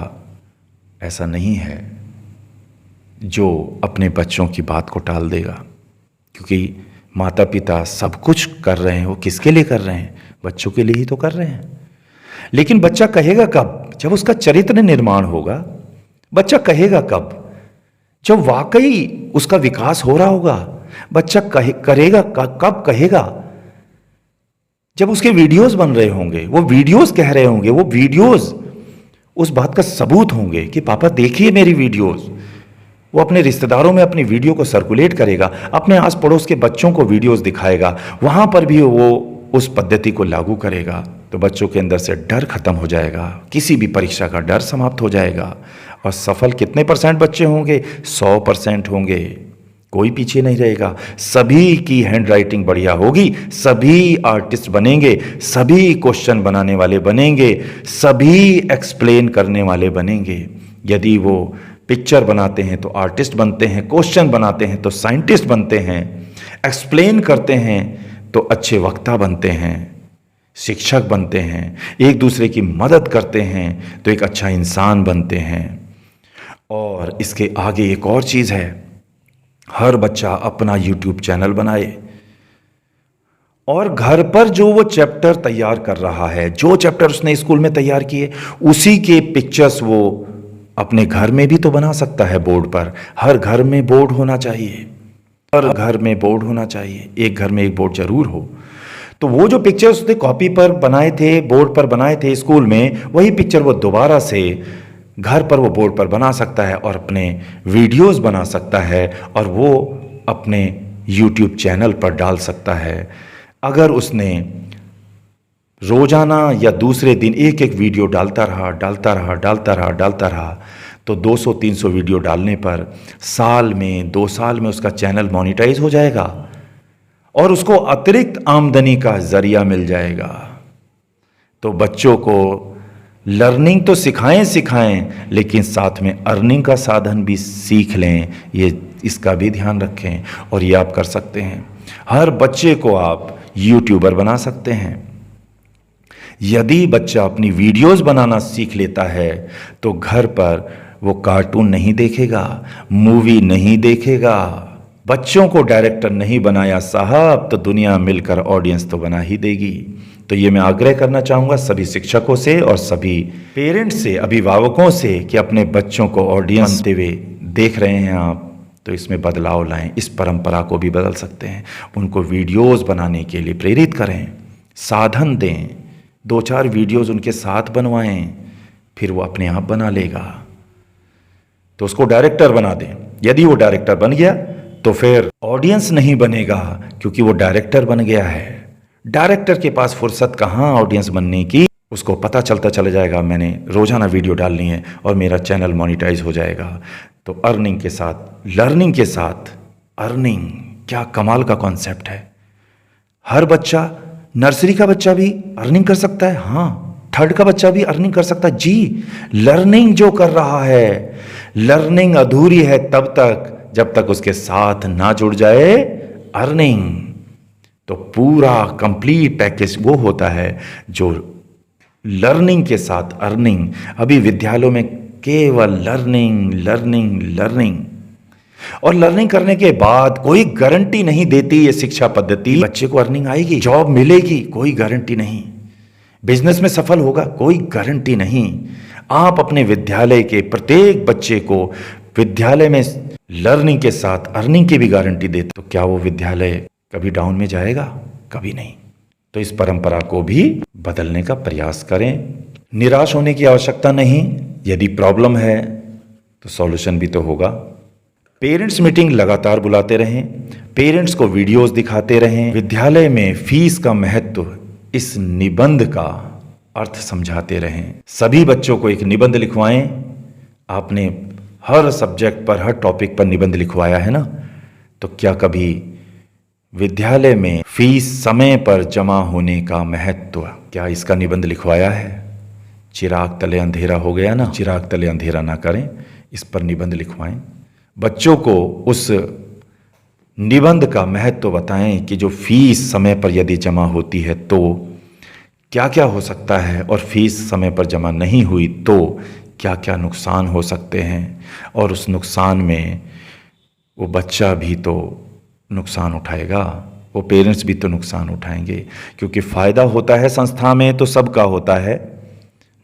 ऐसा नहीं है जो अपने बच्चों की बात को टाल देगा, क्योंकि माता पिता सब कुछ कर रहे हैं, वो किसके लिए कर रहे हैं? बच्चों के लिए ही तो कर रहे हैं। लेकिन बच्चा कहेगा कब? जब उसका चरित्र निर्माण होगा। बच्चा कहेगा कब? जब वाकई उसका विकास हो रहा होगा। बच्चा करेगा कब कहेगा? जब उसके वीडियोस बन रहे होंगे, वो वीडियोस कह रहे होंगे, वो वीडियोस उस बात का सबूत होंगे कि पापा देखिए मेरी वीडियोस। वो अपने रिश्तेदारों में अपनी वीडियो को सर्कुलेट करेगा, अपने आस पड़ोस के बच्चों को वीडियोस दिखाएगा, वहां पर भी वो उस पद्धति को लागू करेगा। तो बच्चों के अंदर से डर खत्म हो जाएगा, किसी भी परीक्षा का डर समाप्त हो जाएगा। और सफल कितने % बच्चे होंगे? 100% होंगे, कोई पीछे नहीं रहेगा। सभी की हैंड राइटिंग बढ़िया होगी, सभी आर्टिस्ट बनेंगे, सभी क्वेश्चन बनाने वाले बनेंगे, सभी एक्सप्लेन करने वाले बनेंगे। यदि वो पिक्चर बनाते हैं तो आर्टिस्ट बनते हैं, क्वेश्चन बनाते हैं तो साइंटिस्ट बनते हैं, एक्सप्लेन करते हैं तो अच्छे वक्ता बनते हैं, शिक्षक बनते हैं, एक दूसरे की मदद करते हैं तो एक अच्छा इंसान बनते हैं। और इसके आगे एक और चीज़ है, हर बच्चा अपना YouTube चैनल बनाए और घर पर जो वो चैप्टर तैयार कर रहा है, जो चैप्टर उसने स्कूल में तैयार किए, उसी के पिक्चर्स वो अपने घर में भी तो बना सकता है बोर्ड पर। हर घर में बोर्ड होना चाहिए, हर घर में बोर्ड होना चाहिए, एक घर में एक बोर्ड जरूर हो। तो वो जो पिक्चर्स उसने कॉपी पर बनाए थे, बोर्ड पर बनाए थे स्कूल में, वही पिक्चर वो दोबारा से घर पर वो बोर्ड पर बना सकता है और अपने वीडियोस बना सकता है और वो अपने YouTube चैनल पर डाल सकता है। अगर उसने रोजाना या दूसरे दिन एक एक वीडियो डालता रहा तो 200-300 वीडियो डालने पर साल में 2 साल में उसका चैनल मोनेटाइज हो जाएगा और उसको अतिरिक्त आमदनी का जरिया मिल जाएगा। तो बच्चों को लर्निंग तो सिखाएं लेकिन साथ में अर्निंग का साधन भी सीख लें, ये इसका भी ध्यान रखें। और ये आप कर सकते हैं, हर बच्चे को आप यूट्यूबर बना सकते हैं। यदि बच्चा अपनी वीडियोस बनाना सीख लेता है तो घर पर वो कार्टून नहीं देखेगा, मूवी नहीं देखेगा। बच्चों को डायरेक्टर नहीं बनाया साहब तो दुनिया मिलकर ऑडियंस तो बना ही देगी। तो ये मैं आग्रह करना चाहूँगा सभी शिक्षकों से और सभी पेरेंट्स से, अभिभावकों से कि अपने बच्चों को ऑडियंस बनते हुए देख रहे हैं आप तो इसमें बदलाव लाएं, इस परंपरा को भी बदल सकते हैं। उनको वीडियोस बनाने के लिए प्रेरित करें, साधन दें, 2-4 वीडियोस उनके साथ बनवाएं, फिर वो अपने आप बना लेगा। तो उसको डायरेक्टर बना दें। यदि वो डायरेक्टर बन गया तो फिर ऑडियंस नहीं बनेगा क्योंकि वो डायरेक्टर बन गया है। डायरेक्टर के पास फुर्सत कहाँ ऑडियंस बनने की, उसको पता चलता चला जाएगा मैंने रोजाना वीडियो डालनी है और मेरा चैनल मोनेटाइज हो जाएगा। तो अर्निंग के साथ लर्निंग के साथ अर्निंग, क्या कमाल का कॉन्सेप्ट है। हर बच्चा, नर्सरी का बच्चा भी अर्निंग कर सकता है, हाँ, 3rd का बच्चा भी अर्निंग कर सकता है जी। लर्निंग जो कर रहा है, लर्निंग अधूरी है तब तक जब तक उसके साथ ना जुड़ जाए अर्निंग। तो पूरा कंप्लीट पैकेज वो होता है जो लर्निंग के साथ अर्निंग। अभी विद्यालयों में केवल लर्निंग लर्निंग लर्निंग, और लर्निंग करने के बाद कोई गारंटी नहीं देती ये शिक्षा पद्धति बच्चे को अर्निंग आएगी, जॉब मिलेगी, कोई गारंटी नहीं। बिजनेस में सफल होगा, कोई गारंटी नहीं। आप अपने विद्यालय के प्रत्येक बच्चे को विद्यालय में लर्निंग के साथ अर्निंग की भी गारंटी देते तो क्या वो विद्यालय कभी डाउन में जाएगा? कभी नहीं। तो इस परंपरा को भी बदलने का प्रयास करें। निराश होने की आवश्यकता नहीं, यदि प्रॉब्लम है तो सॉल्यूशन भी तो होगा। पेरेंट्स मीटिंग लगातार बुलाते रहें, पेरेंट्स को वीडियोस दिखाते रहें, विद्यालय में फीस का महत्व, इस निबंध का अर्थ समझाते रहें। सभी बच्चों को एक निबंध लिखवाएं। आपने हर सब्जेक्ट पर, हर टॉपिक पर निबंध लिखवाया है ना, तो क्या कभी विद्यालय में फीस समय पर जमा होने का महत्व, क्या इसका निबंध लिखवाया है? चिराग तले अंधेरा हो गया ना, चिराग तले अंधेरा ना करें, इस पर निबंध लिखवाएं। बच्चों को उस निबंध का महत्व बताएं कि जो फीस समय पर यदि जमा होती है तो क्या क्या हो सकता है, और फीस समय पर जमा नहीं हुई तो क्या क्या नुकसान हो सकते हैं, और उस नुकसान में वो बच्चा भी तो नुकसान उठाएगा, वो पेरेंट्स भी तो नुकसान उठाएंगे। क्योंकि फ़ायदा होता है संस्था में तो सबका होता है,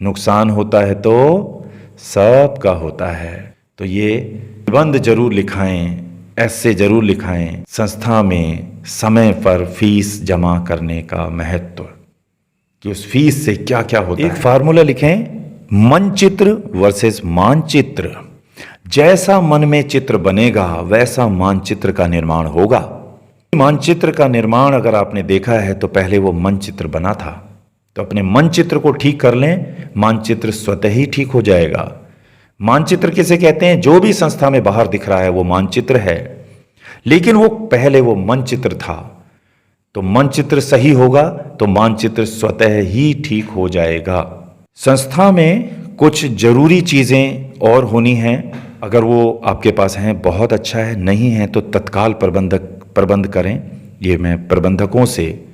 नुकसान होता है तो सबका होता है। तो ये निबंध जरूर लिखाएं, ऐसे जरूर लिखाएं, संस्था में समय पर फीस जमा करने का महत्व, कि उस फीस से क्या क्या होता है। एक फार्मूला लिखें, मनचित्र वर्सेस मानचित्र। जैसा मन में चित्र बनेगा वैसा मानचित्र का निर्माण होगा। मानचित्र का निर्माण अगर आपने देखा है तो पहले वो मनचित्र बना था, तो अपने मनचित्र को ठीक कर लें, मानचित्र स्वतः ही ठीक हो जाएगा। मानचित्र किसे कहते हैं? जो भी संस्था में बाहर दिख रहा है वो मानचित्र है, लेकिन वो पहले वो मनचित्र था। तो मनचित्र सही होगा तो मानचित्र स्वतः ही ठीक हो जाएगा। संस्था में कुछ जरूरी चीजें और होनी हैं, अगर वो आपके पास हैं बहुत अच्छा है, नहीं है तो तत्काल प्रबंध करें। ये मैं प्रबंधकों से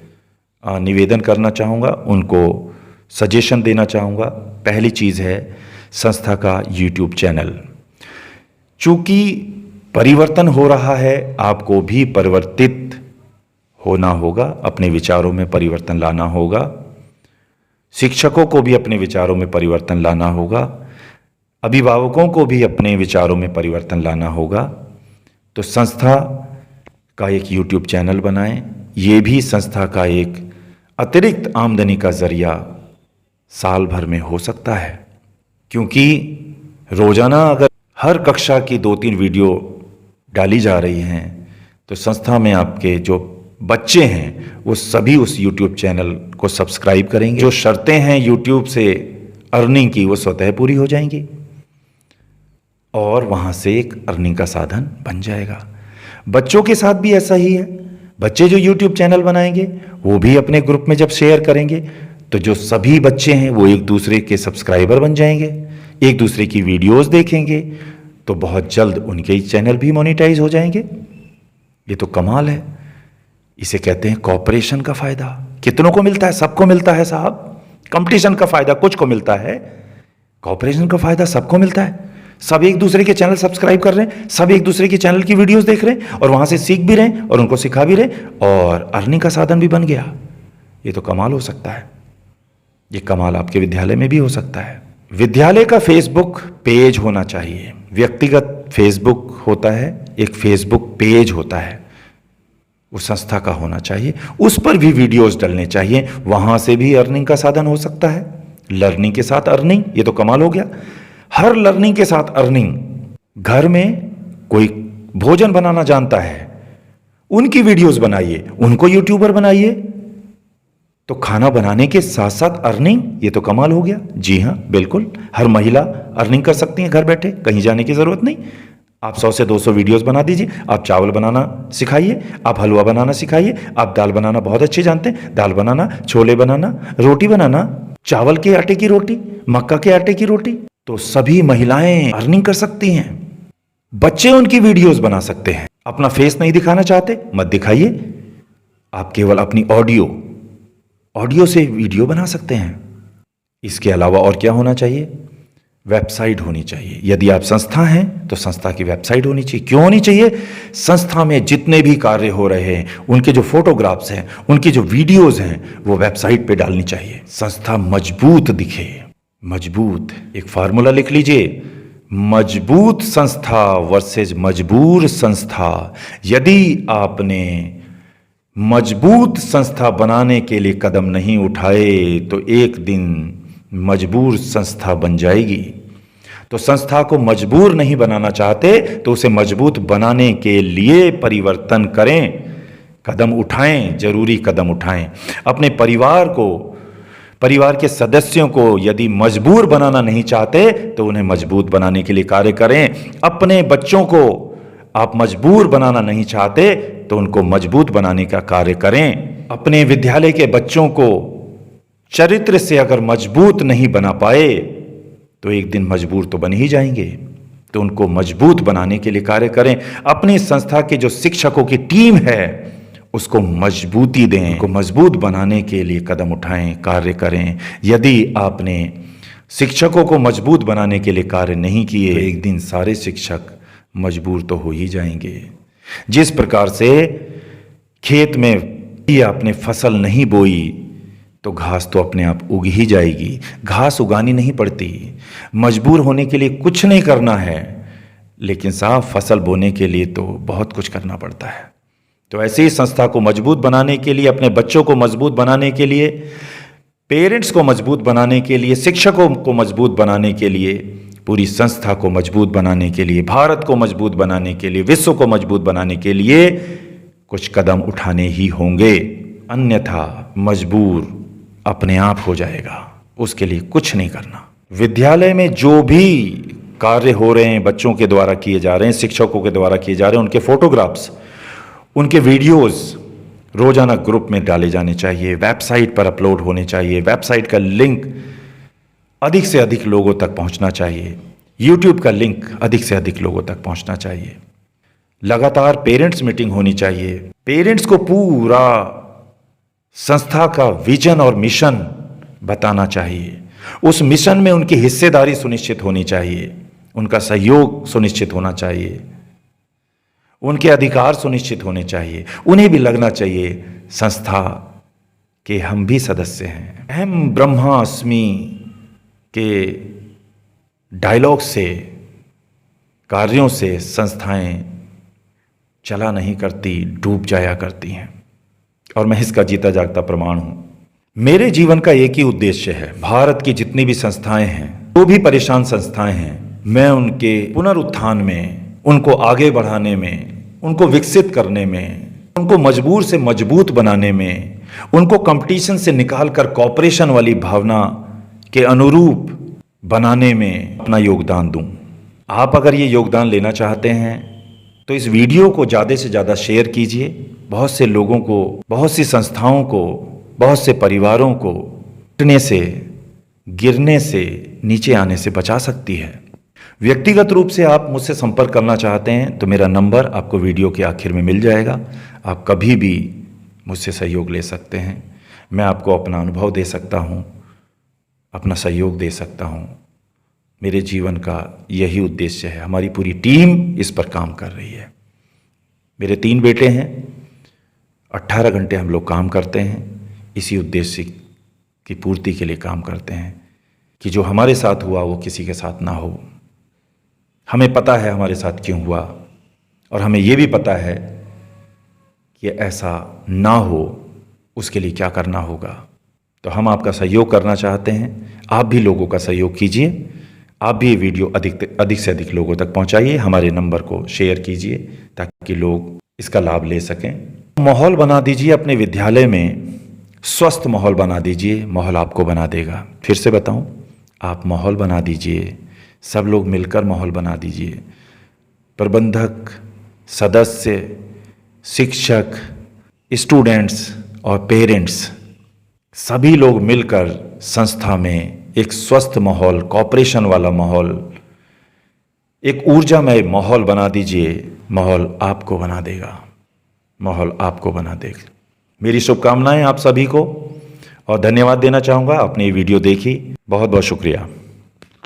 निवेदन करना चाहूँगा, उनको सजेशन देना चाहूँगा। पहली चीज़ है संस्था का यूट्यूब चैनल। चूँकि परिवर्तन हो रहा है, आपको भी परिवर्तित होना होगा, अपने विचारों में परिवर्तन लाना होगा, शिक्षकों को भी अपने विचारों में परिवर्तन लाना होगा, अभिभावकों को भी अपने विचारों में परिवर्तन लाना होगा। तो संस्था का एक यूट्यूब चैनल बनाएं। ये भी संस्था का एक अतिरिक्त आमदनी का जरिया साल भर में हो सकता है, क्योंकि रोजाना अगर हर कक्षा की 2-3 वीडियो डाली जा रही हैं तो संस्था में आपके जो बच्चे हैं वो सभी उस YouTube चैनल को सब्सक्राइब करेंगे। जो शर्तें हैं YouTube से अर्निंग की वो स्वतः पूरी हो जाएंगी और वहाँ से एक अर्निंग का साधन बन जाएगा। बच्चों के साथ भी ऐसा ही है। बच्चे जो YouTube चैनल बनाएंगे वो भी अपने ग्रुप में जब शेयर करेंगे तो जो सभी बच्चे हैं वो एक दूसरे के सब्सक्राइबर बन जाएंगे, एक दूसरे की वीडियोस देखेंगे, तो बहुत जल्द उनके चैनल भी मोनेटाइज हो जाएंगे। ये तो कमाल है। इसे कहते हैं कॉपरेशन का फायदा। कितनों को मिलता है? सबको मिलता है साहब। कंपटीशन का फायदा कुछ को मिलता है, कॉपरेशन का फायदा सबको मिलता है। सब एक दूसरे के चैनल सब्सक्राइब कर रहे हैं, सब एक दूसरे के चैनल की वीडियोस देख रहे हैं और वहां से सीख भी रहे हैं और उनको सिखा भी रहे हैं और अर्निंग का साधन भी बन गया। ये तो कमाल हो सकता है। ये कमाल आपके विद्यालय में भी हो सकता है। विद्यालय का फेसबुक पेज होना चाहिए। व्यक्तिगत फेसबुक होता है, एक फेसबुक पेज होता है, वो संस्था का होना चाहिए। उस पर भी वीडियोस डलने चाहिए, वहां से भी अर्निंग का साधन हो सकता है। लर्निंग के साथ अर्निंग, ये तो कमाल हो गया। हर लर्निंग के साथ अर्निंग। घर में कोई भोजन बनाना जानता है, उनकी वीडियोस बनाइए, उनको यूट्यूबर बनाइए, तो खाना बनाने के साथ साथ अर्निंग। ये तो कमाल हो गया। जी हाँ, बिल्कुल हर महिला अर्निंग कर सकती है घर बैठे, कहीं जाने की जरूरत नहीं। आप 100 से 200 वीडियोस बना दीजिए। आप चावल बनाना सिखाइए, आप हलवा बनाना सिखाइए, आप दाल बनाना बहुत अच्छे जानते हैं, दाल बनाना, छोले बनाना, रोटी बनाना, चावल के आटे की रोटी, मक्का के आटे की रोटी, तो सभी महिलाएं अर्निंग कर सकती हैं। बच्चे उनकी वीडियोस बना सकते हैं। अपना फेस नहीं दिखाना चाहते, मत दिखाइए, आप केवल अपनी ऑडियो से वीडियो बना सकते हैं। इसके अलावा और क्या होना चाहिए? वेबसाइट होनी चाहिए। यदि आप संस्था हैं तो संस्था की वेबसाइट होनी चाहिए। क्यों होनी चाहिए? संस्था में जितने भी कार्य हो रहे हैं, उनके जो फोटोग्राफ्स हैं, उनकी जो वीडियोस हैं, वो वेबसाइट पे डालनी चाहिए। संस्था मजबूत दिखे। मजबूत, एक फार्मूला लिख लीजिए, मजबूत संस्था वर्सेस मजबूर संस्था। यदि आपने मजबूत संस्था बनाने के लिए कदम नहीं उठाए तो एक दिन मजबूर संस्था बन जाएगी। तो संस्था को मजबूर नहीं बनाना चाहते तो उसे मजबूत बनाने के लिए परिवर्तन करें, कदम उठाएं, जरूरी कदम उठाएं। अपने परिवार के सदस्यों को यदि मजबूर बनाना नहीं चाहते तो उन्हें मजबूत बनाने के लिए कार्य करें। अपने बच्चों को आप मजबूर बनाना नहीं चाहते तो उनको मजबूत बनाने का कार्य करें। अपने विद्यालय के बच्चों को चरित्र से अगर मजबूत नहीं बना पाए तो एक दिन मजबूर तो बन ही जाएंगे, तो उनको मजबूत बनाने के लिए कार्य करें। अपनी संस्था के जो शिक्षकों की टीम है उसको मजबूती दें, उनको मजबूत बनाने के लिए कदम उठाएं, कार्य करें। यदि आपने शिक्षकों को मजबूत बनाने के लिए कार्य नहीं किए तो एक दिन सारे शिक्षक मजबूर तो हो ही जाएंगे। जिस प्रकार से खेत में ही आपने फसल नहीं बोई तो घास तो अपने आप उग ही जाएगी। घास उगानी नहीं पड़ती, मजबूर होने के लिए कुछ नहीं करना है, लेकिन साफ फसल बोने के लिए तो बहुत कुछ करना पड़ता है। तो ऐसे ही संस्था को मजबूत बनाने के लिए, अपने बच्चों को मजबूत बनाने के लिए, पेरेंट्स को मजबूत बनाने के लिए, शिक्षकों को मजबूत बनाने के लिए, पूरी संस्था को मजबूत बनाने के लिए, भारत को मजबूत बनाने के लिए, विश्व को मजबूत बनाने के लिए कुछ कदम उठाने ही होंगे, अन्यथा मजबूर अपने आप हो जाएगा। उसके लिए कुछ नहीं करना। विद्यालय में जो भी कार्य हो रहे हैं, बच्चों के द्वारा किए जा रहे हैं, शिक्षकों के द्वारा किए जा रहे हैं, उनके फोटोग्राफ्स, उनके वीडियोस रोजाना ग्रुप में डाले जाने चाहिए, वेबसाइट पर अपलोड होने चाहिए, वेबसाइट का लिंक अधिक से अधिक लोगों तक पहुंचना चाहिए, यूट्यूब का लिंक अधिक से अधिक लोगों तक पहुंचना चाहिए। लगातार पेरेंट्स मीटिंग होनी चाहिए। पेरेंट्स को पूरा संस्था का विजन और मिशन बताना चाहिए। उस मिशन में उनकी हिस्सेदारी सुनिश्चित होनी चाहिए, उनका सहयोग सुनिश्चित होना चाहिए, उनके अधिकार सुनिश्चित होने चाहिए। उन्हें भी लगना चाहिए संस्था के हम भी सदस्य हैं। अहम ब्रह्मास्मि के डायलॉग से, कार्यों से संस्थाएं चला नहीं करती, डूब जाया करती हैं, और मैं इसका जीता जागता प्रमाण हूं। मेरे जीवन का एक ही उद्देश्य है, भारत की जितनी भी संस्थाएं हैं, जो भी परेशान संस्थाएं हैं, मैं उनके पुनरुत्थान में, उनको आगे बढ़ाने में, उनको विकसित करने में, उनको मजबूर से मजबूत बनाने में, उनको कंपटीशन से निकालकर कॉपरेशन वाली भावना के अनुरूप बनाने में अपना योगदान दूं। आप अगर ये योगदान लेना चाहते हैं तो इस वीडियो को ज़्यादा से ज़्यादा शेयर कीजिए। बहुत से लोगों को, बहुत सी संस्थाओं को, बहुत से परिवारों को टूटने से, गिरने से, नीचे आने से बचा सकती है। व्यक्तिगत रूप से आप मुझसे संपर्क करना चाहते हैं तो मेरा नंबर आपको वीडियो के आखिर में मिल जाएगा। आप कभी भी मुझसे सहयोग ले सकते हैं। मैं आपको अपना अनुभव दे सकता हूँ, अपना सहयोग दे सकता हूँ। मेरे जीवन का यही उद्देश्य है। हमारी पूरी टीम इस पर काम कर रही है। मेरे 3 बेटे हैं, 18 घंटे हम लोग काम करते हैं। इसी उद्देश्य की पूर्ति के लिए काम करते हैं कि जो हमारे साथ हुआ वो किसी के साथ ना हो। हमें पता है हमारे साथ क्यों हुआ और हमें ये भी पता है कि ऐसा ना हो उसके लिए क्या करना होगा। तो हम आपका सहयोग करना चाहते हैं। आप भी लोगों का सहयोग कीजिए। आप भी ये वीडियो अधिक से अधिक लोगों तक पहुंचाइए। हमारे नंबर को शेयर कीजिए ताकि लोग इसका लाभ ले सकें। माहौल बना दीजिए अपने विद्यालय में, स्वस्थ माहौल बना दीजिए। माहौल आपको बना देगा। फिर से बताऊं, आप माहौल बना दीजिए। सब लोग मिलकर माहौल बना दीजिए। प्रबंधक, सदस्य, शिक्षक, स्टूडेंट्स और पेरेंट्स सभी लोग मिलकर संस्था में एक स्वस्थ माहौल, कॉपरेशन वाला माहौल, एक ऊर्जामय माहौल बना दीजिए। माहौल आपको बना देगा। माहौल आपको बना देगा। मेरी शुभकामनाएं आप सभी को और धन्यवाद देना चाहूँगा। आपने ये वीडियो देखी, बहुत बहुत शुक्रिया।